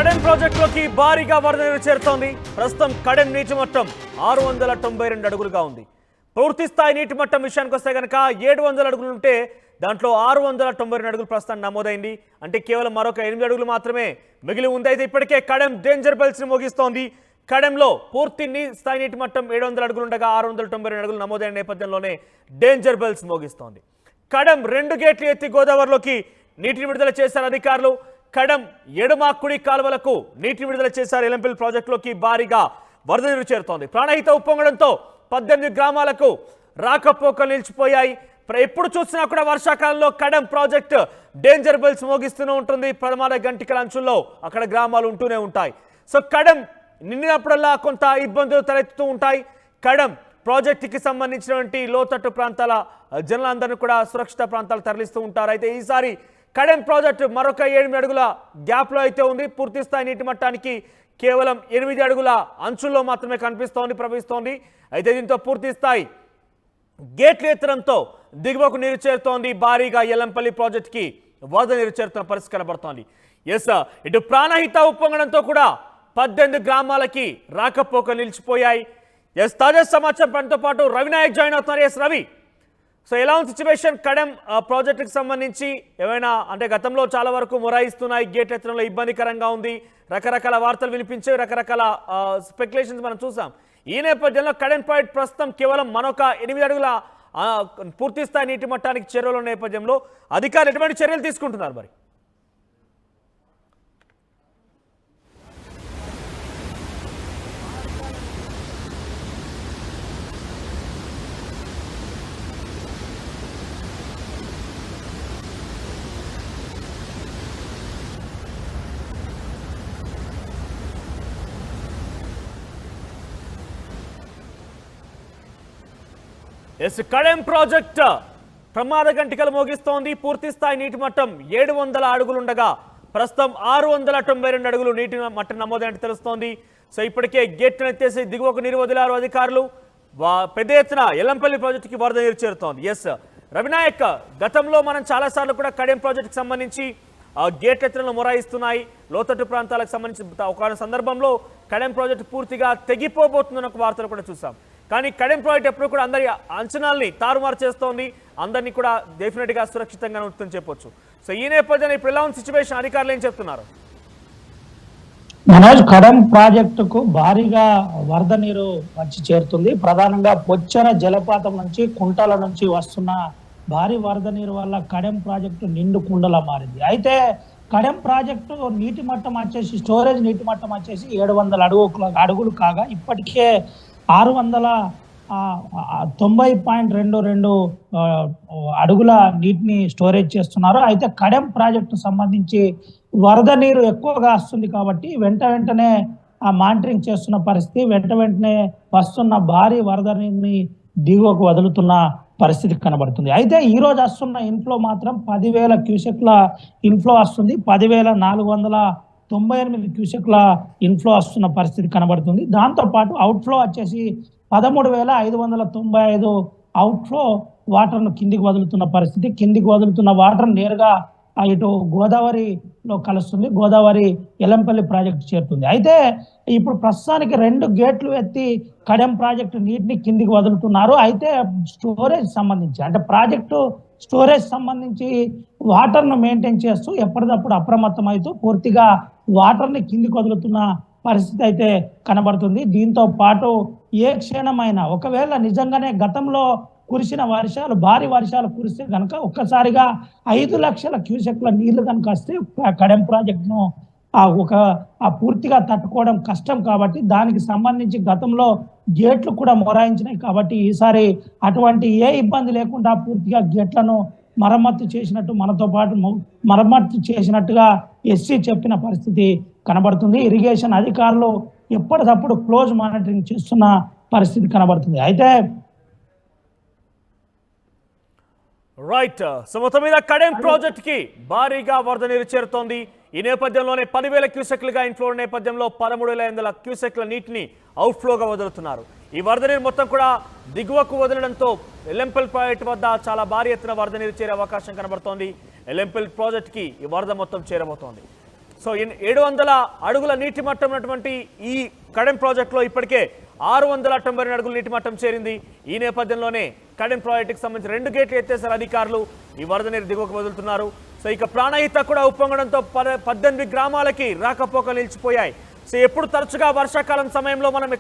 కడెం ప్రాజెక్టులోకి భారీగా వరద నీరు చేరుతోంది. ప్రస్తుతం కడెం నీటి మట్టం 692 అడుగులుగా ఉంది. పూర్తి స్థాయి నీటి మట్టం విషయానికి వస్తే కనుక 700 అడుగులు ఉంటే దాంట్లో 692 అడుగులు ప్రస్తుతం నమోదైంది. అంటే కేవలం మరొక 8 అడుగులు మాత్రమే మిగిలి ఉంది. అయితే ఇప్పటికే కడెం డేంజర్ బెల్స్ ని మోగిస్తోంది. కడెంలో పూర్తి స్థాయి నీటి మట్టం 700 అడుగులు ఉండగా 692 అడుగులు నమోదైన నేపథ్యంలోనే డేంజర్ బెల్స్ మోగిస్తోంది. కడెం 2 గేట్లు ఎత్తి గోదావరిలోకి నీటిని విడుదల చేశారు అధికారులు. కడెం ఎడమ కుడి కాలువలకు నీటిని విడుదల చేశారు. ఎలంపల్లి ప్రాజెక్టులోకి భారీగా వరద నీరు చేరుతోంది. ప్రాణహిత ఉప్పొంగడంతో 18 గ్రామాలకు రాకపోకలు నిలిచిపోయాయి. ఎప్పుడు చూసినా కూడా వర్షాకాలంలో కడెం ప్రాజెక్టు డేంజర్ బెల్స్ మోగిస్తూనే ఉంటుంది. ప్రమాద గంటికల అంచుల్లో అక్కడ గ్రామాలు ఉంటూనే ఉంటాయి. సో కడెం నిండినప్పుడల్లా కొంత ఇబ్బందులు తలెత్తుతూ ఉంటాయి. కడెం ప్రాజెక్టుకి సంబంధించినటువంటి లోతట్టు ప్రాంతాల జనులందరినీ కూడా సురక్షిత ప్రాంతాలు తరలిస్తూ ఉంటారు. అయితే ఈసారి కడెం ప్రాజెక్టు మరొక 8 అడుగుల గ్యాప్లో అయితే ఉంది. పూర్తి స్థాయి నీటి మట్టానికి కేవలం 8 అడుగుల అంచుల్లో మాత్రమే ప్రవహిస్తోంది. అయితే దీంతో పూర్తి స్థాయి గేట్లు ఎత్తడంతో దిగువకు నీరు చేరుతోంది. భారీగా ఎల్లంపల్లి ప్రాజెక్టుకి వరద నీరు చేరుతున్న పరిస్థితి కనబడుతోంది. ఇటు ప్రాణహిత ఉప్పొంగడంతో కూడా 18 గ్రామాలకి రాకపోకలు నిలిచిపోయాయి. తాజా సమాచారం పనితో పాటు రవినాయక్ జాయిన్ అవుతున్నారు. రవి, సో ఎలా ఉంది సిచ్యువేషన్? కడెం ప్రాజెక్టుకి సంబంధించి ఏమైనా అంటే గతంలో చాలా వరకు మొరాయిస్తున్నాయి, గేట్ ఎత్తడంలో ఇబ్బందికరంగా ఉంది, రకరకాల వార్తలు వినిపించే రకరకాల స్పెక్యులేషన్స్ మనం చూసాం. ఈ నేపథ్యంలో కడెం ప్రాజెక్ట్ ప్రస్తుతం కేవలం మరొక 8 అడుగుల పూర్తి స్థాయి నీటి మట్టానికి చేరువలో నేపథ్యంలో అధికారులు ఎటువంటి చర్యలు తీసుకుంటున్నారు మరి? కడెం ప్రాజెక్ట్ ప్రమాద గంటికలు మోగిస్తోంది. పూర్తి స్థాయి నీటి మట్టం 700 అడుగులుండగా ప్రస్తుతం 692 అడుగులు నీటి మట్టం నమోదైనట్టు తెలుస్తోంది. సో ఇప్పటికే గేట్ను ఎత్తేసి దిగువకు నీరు వదిలారు అధికారులు. పెద్ద ఎత్తున ఎల్లంపల్లి ప్రాజెక్టుకి వరద నీరు చేరుతోంది. రవినాయక్, గతంలో మనం చాలాసార్లు కూడా కడెం ప్రాజెక్టుకి సంబంధించి గేట్ ఎత్తులను మొరాయిస్తున్నాయి. లోతట్టు ప్రాంతాలకు సంబంధించి ఒక సందర్భంలో కడెం ప్రాజెక్టు పూర్తిగా తెగిపోబోతుందన్న ఒక వార్తలు కూడా చూసాం. కానీ కడెం ప్రాజెక్ట్ ఎప్పుడు కూడా అందరి అంచనాల్ని తారుమారు చేస్తోంది. అందరినీ కూడా డెఫినెట్గా సురక్షితంగా ఉంటుందని చెప్పొచ్చు. సో ఈ నేపథ్యంలో ఇప్పుడు ఎలా ఉంది సిచ్యువేషన్? అధికారులు ఏం చెప్తున్నారు? మనోజ్, కడెం ప్రాజెక్టుకు భారీగా వరద నీరు వచ్చి చేరుతుంది. ప్రధానంగా పొచ్చర జలపాతం నుంచి కుంటల నుంచి వస్తున్న భారీ వరద నీరు వల్ల కడెం ప్రాజెక్టు నిండు కుండలా మారింది. అయితే కడెం ప్రాజెక్టు నీటి మట్టం వచ్చేసి స్టోరేజ్ నీటి మట్టం వచ్చేసి 700 అడుగులు కాగా ఇప్పటికే 690.22 అడుగుల నీటిని స్టోరేజ్ చేస్తున్నారు. అయితే కడెం ప్రాజెక్టు సంబంధించి వరద నీరు ఎక్కువగా వస్తుంది కాబట్టి వెంటనే మానిటరింగ్ చేస్తున్న పరిస్థితి, వెంటనే వస్తున్న భారీ వరద నీరుని దిగువకు వదులుతున్న పరిస్థితి కనబడుతుంది. అయితే ఈ రోజు వస్తున్న ఇన్ఫ్లో మాత్రం 10,000 క్యూసెక్ల ఇన్ఫ్లో వస్తుంది. 10,498 క్యూసెక్ల ఇన్ఫ్లో వస్తున్న పరిస్థితి కనబడుతుంది. దాంతోపాటు అవుట్ఫ్లో వచ్చేసి 13,595 అవుట్ఫ్లో వాటర్ను కిందికి వదులుతున్న పరిస్థితి. కిందికి వదులుతున్న వాటర్ నేరుగా ఇటు గోదావరిలో కలుస్తుంది. గోదావరి ఎల్లంపల్లి ప్రాజెక్టు చేరుతుంది. అయితే ఇప్పుడు ప్రస్తుతానికి 2 గేట్లు ఎత్తి కడెం ప్రాజెక్టు నీటిని కిందికి వదులుతున్నారు. అయితే స్టోరేజ్ సంబంధించి అంటే ప్రాజెక్టు స్టోరేజ్ సంబంధించి వాటర్ను మెయింటైన్ చేస్తూ ఎప్పటికప్పుడు అప్రమత్తమవుతూ పూర్తిగా వాటర్ని కిందికి వదులుతున్న పరిస్థితి అయితే కనబడుతుంది. దీంతో పాటు ఏ క్షణమైనా ఒకవేళ నిజంగానే గతంలో కురిసిన వర్షాలు భారీ వర్షాలు కురిస్తే కనుక ఒక్కసారిగా 5 లక్షల క్యూసెక్ల నీళ్లు కనుక వస్తే కడెం ప్రాజెక్టును పూర్తిగా తట్టుకోవడం కష్టం. కాబట్టి దానికి సంబంధించి గతంలో గేట్లు కూడా మొరాయించినాయి. కాబట్టి ఈసారి అటువంటి ఏ ఇబ్బంది లేకుండా పూర్తిగా గేట్లను మరమ్మత్తు చేసినట్టు మనతో పాటు మరమ్మత్తు చేసినట్టుగా ఎస్సీ చెప్పిన పరిస్థితి కనబడుతుంది. ఇరిగేషన్ అధికారులు ఎప్పటికప్పుడు క్లోజ్ మానిటరింగ్ చేస్తున్న పరిస్థితి కనబడుతుంది. అయితే రైట్, సో మొత్తం మీద కడెం ప్రాజెక్టుకి భారీగా వరద నీరు చేరుతోంది. ఈ నేపథ్యంలోనే 10,000 క్యూసెక్లుగా ఇన్ఫ్లో నేపథ్యంలో 13,500 క్యూసెక్ల నీటిని అవుట్ఫ్లోగా వదులుతున్నారు. ఈ వరద నీరు మొత్తం కూడా దిగువకు వదలడంతో ఎల్లంపల్లి ప్రాజెక్టు వద్ద చాలా భారీ ఎత్తున వరద నీరు చేరే అవకాశం కనబడుతోంది. ఎల్లంపల్లి ప్రాజెక్టుకి ఈ వరద మొత్తం చేరబోతోంది. సో 700 అడుగుల నీటి మట్టం ఉన్నటువంటి ఈ కడెం ప్రాజెక్టులో ఇప్పటికే 692 అడుగుల నీటి మట్టం చేరింది. ఈ నేపథ్యంలోనే కడెం ప్రాజెక్టుకి సంబంధించి 2 గేట్లు ఎత్తేసారు అధికారులు. ఈ వరద నీరు దిగువకు వదులుతున్నారు. సో ఇక ప్రాణహిత కూడా ఉప్పొంగడంతో 18 గ్రామాలకి రాకపోకలు నిలిచిపోయాయి. సో ఎప్పుడు తరచుగా వర్షాకాలం సమయంలో మనం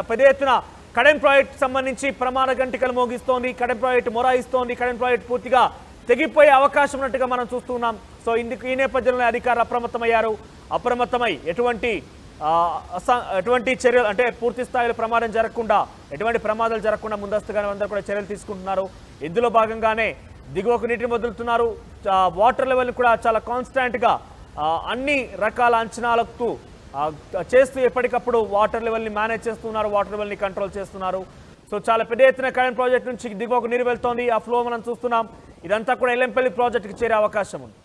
పెద్ద ఎత్తున కడెం ప్రాజెక్టు సంబంధించి ప్రమాణ గంటికలు మోగిస్తోంది, కడెం ప్రాజెక్టు మొరాయిస్తోంది, కడెం ప్రాజెక్టు పూర్తిగా తెగిపోయే అవకాశం ఉన్నట్టుగా మనం చూస్తున్నాం. సో ఈ నేపథ్యంలో అధికారులు అప్రమత్తమై ఎటువంటి చర్యలు అంటే పూర్తి స్థాయిలో ప్రమాదం జరగకుండా ఎటువంటి ప్రమాదాలు జరగకుండా ముందస్తుగానే అందరూ కూడా చర్యలు తీసుకుంటున్నారు. ఇందులో భాగంగానే దిగువకు నీటిని వదులుతున్నారు. వాటర్ లెవెల్ కూడా చాలా కాన్స్టాంట్గా అన్ని రకాల అంచనాలకు చేస్తూ ఎప్పటికప్పుడు వాటర్ లెవెల్ని మేనేజ్ చేస్తున్నారు, వాటర్ లెవెల్ని కంట్రోల్ చేస్తున్నారు. సో చాలా పెద్ద ఎత్తున కడెం ప్రాజెక్ట్ నుంచి దిగువకు నీరు వెళ్తోంది. ఆ ఫ్లో మనం చూస్తున్నాం. ఇదంతా కూడా ఎల్లంపల్లి ప్రాజెక్టుకి చేరే అవకాశం ఉంది.